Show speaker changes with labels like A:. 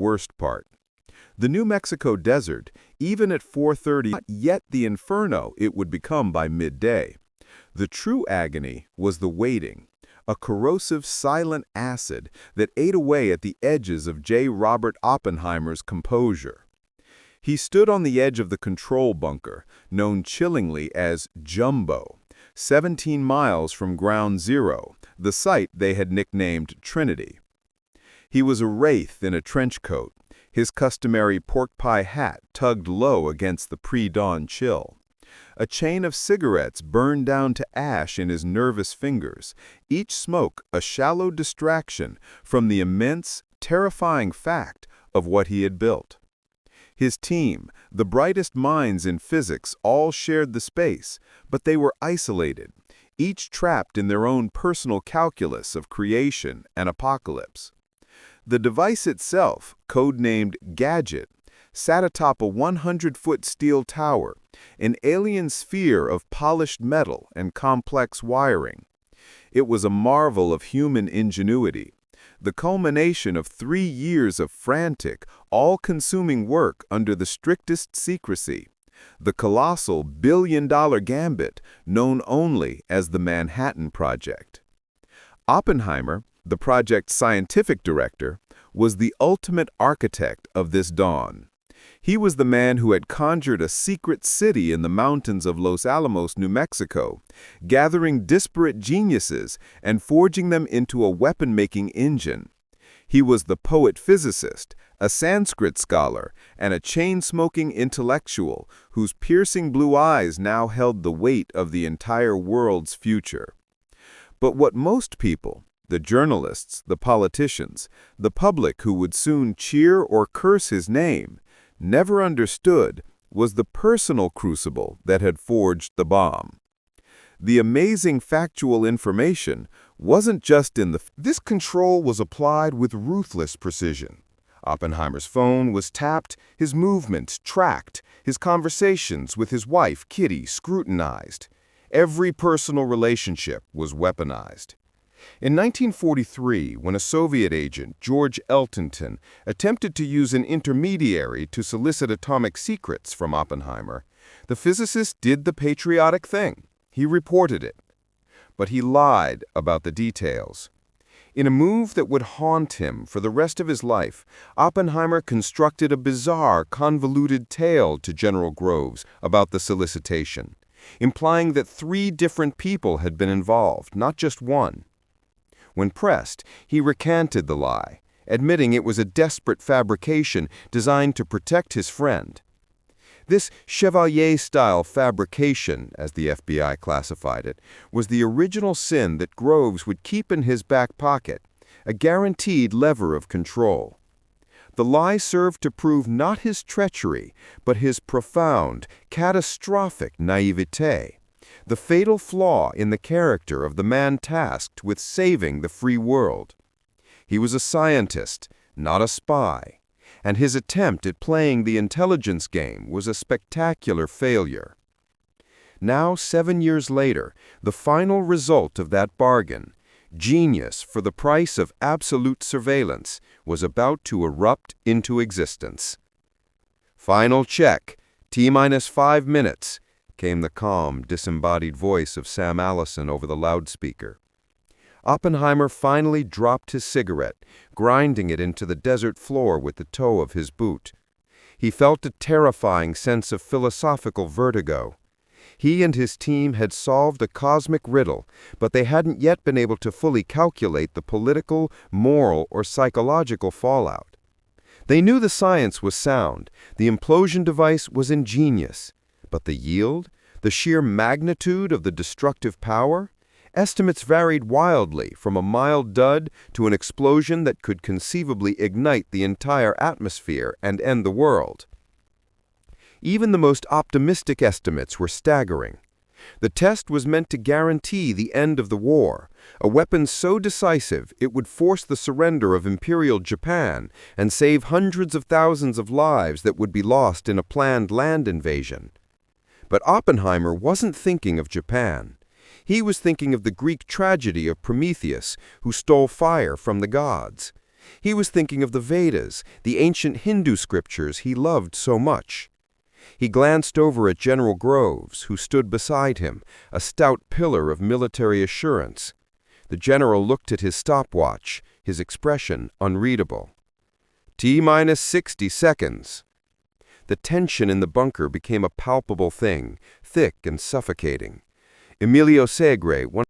A: worst part. The New Mexico desert, even at 4:30, not yet the inferno it would become by midday. The true agony was the waiting, a corrosive silent acid that ate away at the edges of J. Robert Oppenheimer's composure. He stood on the edge of the control bunker, known chillingly as Jumbo, 17 miles from Ground Zero, the site they had nicknamed Trinity. He was a wraith in a trench coat, his customary pork pie hat tugged low against the pre-dawn chill. A chain of cigarettes burned down to ash in his nervous fingers, each smoke a shallow distraction from the immense, terrifying fact of what he had built. His team, the brightest minds in physics, all shared the space, but they were isolated, each trapped in their own personal calculus of creation and apocalypse. The device itself, codenamed Gadget, sat atop a 100-foot steel tower, an alien sphere of polished metal and complex wiring. It was a marvel of human ingenuity, the culmination of 3 years of frantic, all-consuming work under the strictest secrecy, the colossal billion-dollar gambit known only as the Manhattan Project. Oppenheimer, the project's scientific director, was the ultimate architect of this dawn. He was the man who had conjured a secret city in the mountains of Los Alamos, New Mexico, gathering disparate geniuses and forging them into a weapon-making engine. He was the poet-physicist, a Sanskrit scholar, and a chain-smoking intellectual whose piercing blue eyes now held the weight of the entire world's future. But what most people, the journalists, the politicians, the public who would soon cheer or curse his name, never understood was the personal crucible that had forged the bomb. The amazing factual information wasn't just in the...
B: This control was applied with ruthless precision. Oppenheimer's phone was tapped, his movements tracked, his conversations with his wife, Kitty, scrutinized. Every personal relationship was weaponized. In 1943, when a Soviet agent, George Eltonton, attempted to use an intermediary to solicit atomic secrets from Oppenheimer, the physicist did the patriotic thing. He reported it. But he lied about the details. In a move that would haunt him for the rest of his life, Oppenheimer constructed a bizarre, convoluted tale to General Groves about the solicitation, implying that 3 different people had been involved, not just one. When pressed, he recanted the lie, admitting it was a desperate fabrication designed to protect his friend. This Chevalier-style fabrication, as the FBI classified it, was the original sin that Groves would keep in his back pocket, a guaranteed lever of control. The lie served to prove not his treachery, but his profound, catastrophic naivete, the fatal flaw in the character of the man tasked with saving the free world. He was a scientist, not a spy, and his attempt at playing the intelligence game was a spectacular failure. Now, 7 years later, the final result of that bargain, genius for the price of absolute surveillance, was about to erupt into existence. "Final check, T-minus 5 minutes," came the calm, disembodied voice of Sam Allison over the loudspeaker. Oppenheimer finally dropped his cigarette, grinding it into the desert floor with the toe of his boot. He felt a terrifying sense of philosophical vertigo. He and his team had solved a cosmic riddle, but they hadn't yet been able to fully calculate the political, moral, or psychological fallout. They knew the science was sound, the implosion device was ingenious, but the yield, the sheer magnitude of the destructive power? Estimates varied wildly, from a mild dud to an explosion that could conceivably ignite the entire atmosphere and end the world. Even the most optimistic estimates were staggering. The test was meant to guarantee the end of the war, a weapon so decisive it would force the surrender of Imperial Japan and save hundreds of thousands of lives that would be lost in a planned land invasion. But Oppenheimer wasn't thinking of Japan. He was thinking of the Greek tragedy of Prometheus, who stole fire from the gods. He was thinking of the Vedas, the ancient Hindu scriptures he loved so much. He glanced over at General Groves, who stood beside him, a stout pillar of military assurance. The general looked at his stopwatch, his expression unreadable. T-minus 60 seconds. The tension in the bunker became a palpable thing, thick and suffocating. Emilio Segre, one